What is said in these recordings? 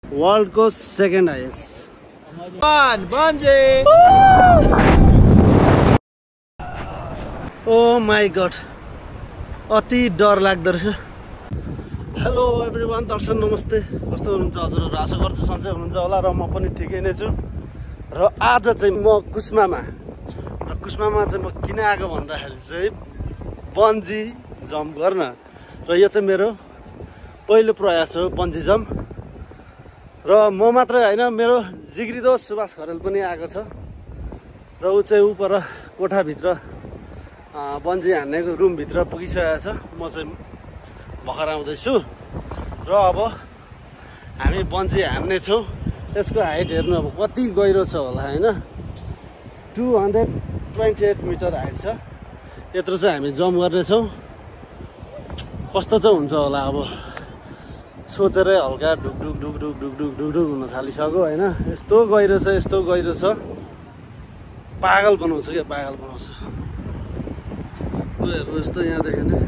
वर्ल्डको second highest bungee. Oh my god, अति डर लाग्दो रहेछ। हेलो एभ्रिवान, दर्शन नमस्ते। कस्तो हुनुहुन्छ हजुरहरू? आशा गर्छु सन्चै हुनुहुन्छ होला र म पनि ठिकै नै छु। र आज चाहिँ म कुस्मामा चाहिँ म किन आएको भन्दाखेरि चाहिँ बन्जी जम्प गर्न। र यो चाहिँ मेरो पहिलो प्रयास हो बन्जी जम्प। र म मात्रै होइन, मेरो जिग्री दोस्त सुभाष खरेल पनि आएको छ। र ऊ चाहिँ उपर कोठाभित्र बन्जी हान्नेको रुमभित्र पुगिसकेको छ। म चाहिँ भर्खर आउँदैछु र अब हामी बन्जी हान्नेछौँ। यसको हाइट हेर्नु अब कति गहिरो छ होला होइन, 228 मिटर हाइट छ। यत्रो चाहिँ हामी जम्प गर्नेछौँ। कस्तो चाहिँ हुन्छ होला अब सोचेरै हल्का ढुकढुक ढुकढुक ढुकढुक ढुकढुक हुन थालिसक्यो होइन। यस्तो गहिरो छ, यस्तो गहिरो छ, पागल बनाउँछ क्या, पागल बनाउँछ। हेर्नु यस्तो यहाँदेखि नै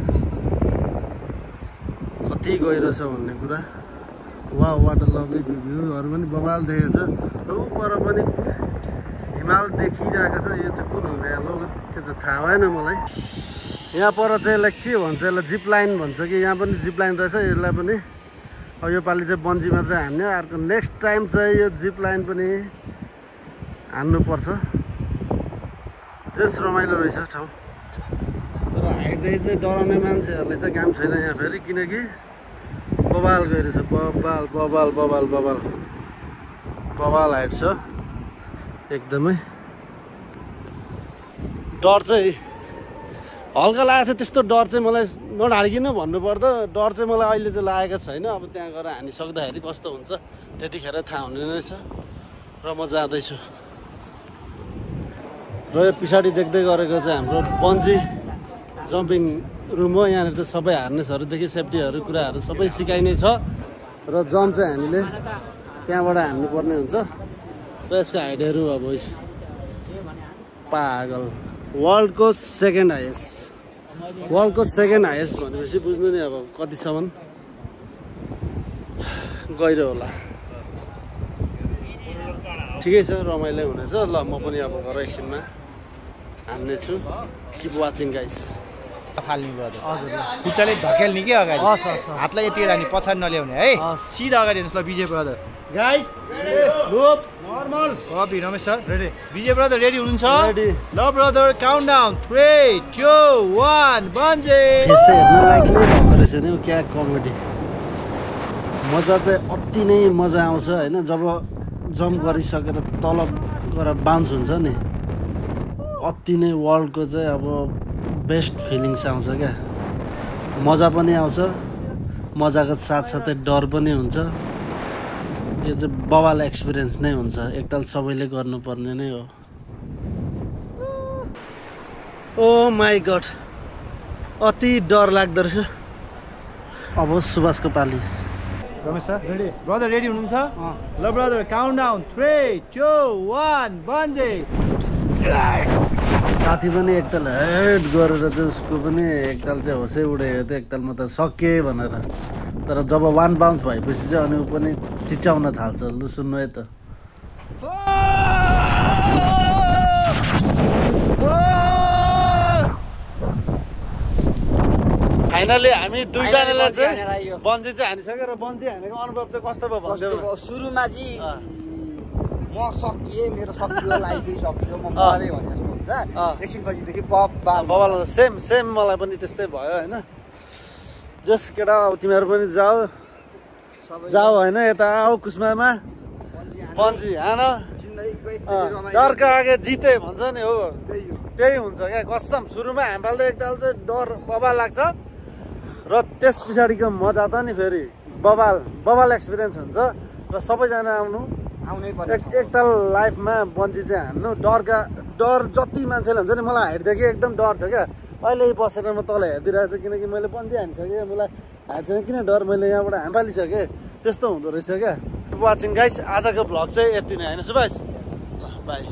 कति गहिरो छ भन्ने कुरा। वा वाटर लभली भ्यूहरू पनि बबाल देखेको छ। र उपर पनि हिमाल देखिरहेको छ। यो चाहिँ कुन हुने हो त्यो चाहिँ थाहा भएन मलाई। यहाँ पर चाहिँ यसलाई के भन्छ, यसलाई जिप लाइन भन्छ कि यहाँ पनि जिप लाइन रहेछ। यसलाई पनि अब योपालि चाहिँ बन्जी मात्रै हान्ने, अर्को नेक्स्ट टाइम चाहिँ यो जिप लाइन पनि हान्नुपर्छ। जस रमाइलो रहेछ ठाउँ। तर हाइटदेखि चाहिँ डराउने मान्छेहरूले चाहिँ काम छैन यहाँ फेरि, किनकि बबाल गइरहेछ। बबाल बबाल बबाल बबाल बबाल हाइट छ एकदमै। डर चाहिँ हल्का लागेको छ। त्यस्तो डर चाहिँ मलाई नढाडिकन भन्नुपर्दा डर चाहिँ मलाई अहिले चाहिँ लागेको छैन। अब त्यहाँ गएर हानिसक्दाखेरि कस्तो हुन्छ त्यतिखेर थाहा हुने रहेछ। र म जाँदैछु। र यो पछाडि देख्दै गरेको चाहिँ हाम्रो बन्जी जम्पिङ रुम हो। यहाँनिर चाहिँ सबै हार्नेसहरूदेखि सेफ्टीहरू कुराहरू सबै सिकाइने छ। र जम्प चाहिँ हामीले त्यहाँबाट हान्नुपर्ने हुन्छ। र यसको हाइटहरू अब पागल, वर्ल्डको सेकेन्ड हाइएस्ट। वर्ल्डको सेकेन्ड हाइएस्ट भनेपछि बुझ्नु नि अब कतिसम्म गहिरो होला। ठिकै छ, रमाइलो हुनेछ। ल म पनि अब घर एकछिनमा हान्नेछु। Keep watching guys. फाल्ने ब्रदर, खुट्टाले धकेल्ने के अगाडि, हातलाई यति रानी पछाडि नल्याउने है, सिधा अगाडि हेर्नुहोस्। ल विजय ब्रदर गाइस, लुप नर्मल कपी। Ramesh sir ready, Vijay brother ready हुनुहुन्छ? रेडी। ल ब्रदर काउन्ट डाउन 3 2 1 बन्जी। यसै हेर्नु लायक नै भएको रहेछ नि। क्या कमेडी, मजा चाहिँ अति नै मजा आउँछ होइन। जब जम्प गरिसकेर तल गएर बाउन्स हुन्छ नि, अति नै वर्ल्डको चाहिँ अब बेस्ट फिलिङ्स आउँछ क्या। मजा पनि आउँछ, मजाको साथसाथै डर पनि हुन्छ। यो चाहिँ बवाल एक्सपिरियन्स नै हुन्छ। एकताल सबैले गर्नुपर्ने नै हो। ओ माई गड, अति डर लाग्दो रहेछ। अब सुभाषको पाली। Ramesh sir ready, brother ready हुनुहुन्छ? ल ब्रदर काउन्ट डाउन 3 2 1 बन्जी। साथी पनि एकताल हेड गरेर चाहिँ उसको पनि एकताल चाहिँ होसै उडेको थियो। एकताल म त सकेँ भनेर। तर जब 1 बाउन्स भएपछि चाहिँ अनि ऊ पनि चिच्याउन थाल्छ। लु सुन्नु है त। फाइनली हामी दुईजनालाई चाहिँ बन्जी चाहिँ हानिसक्यो। र बन्जी हानेको अनुभव चाहिँ कस्तो भयो भन्दै? सुरुमा चाहिँ म सकिएँ, मेरो सकियो, लाइफै सकियो, म मरे भने जस्तो हुन्छ। एकछिन पछिदेखि बबाल सेम मलाई पनि त्यस्तै भयो होइन। जस केटा तिमीहरू पनि जाऊ होइन, यता आऊ कुस्मामा बन्जी हान। डरका आगे जिते भन्छ नि, हो त्यही हुन्छ क्या कसम। सुरुमा हामीलाई त एकताल चाहिँ डर बबाल लाग्छ। र त्यस पछाडिको मजा त नि फेरि बबाल एक्सपिरियन्स हुन्छ। र सबैजना आउनै पर्यो एकताल लाइफमा बन्जी चाहिँ हान्नु। डर जति मान्छेले हुन्छ नि, मलाई हाइटदेखि एकदम डर थियो क्या। अहिले बसेर म तल हेरिदिरहेको छु, किनकि मैले बन्जी हानिसकेँ। मलाई हाइटसँग किन डर, मैले यहाँबाट हाम्फालिसकेँ। त्यस्तो हुँदो रहेछ क्या। वाचिङ गाइस, आजको भ्लग चाहिँ यति नै होइन सुभाष। ल बाई।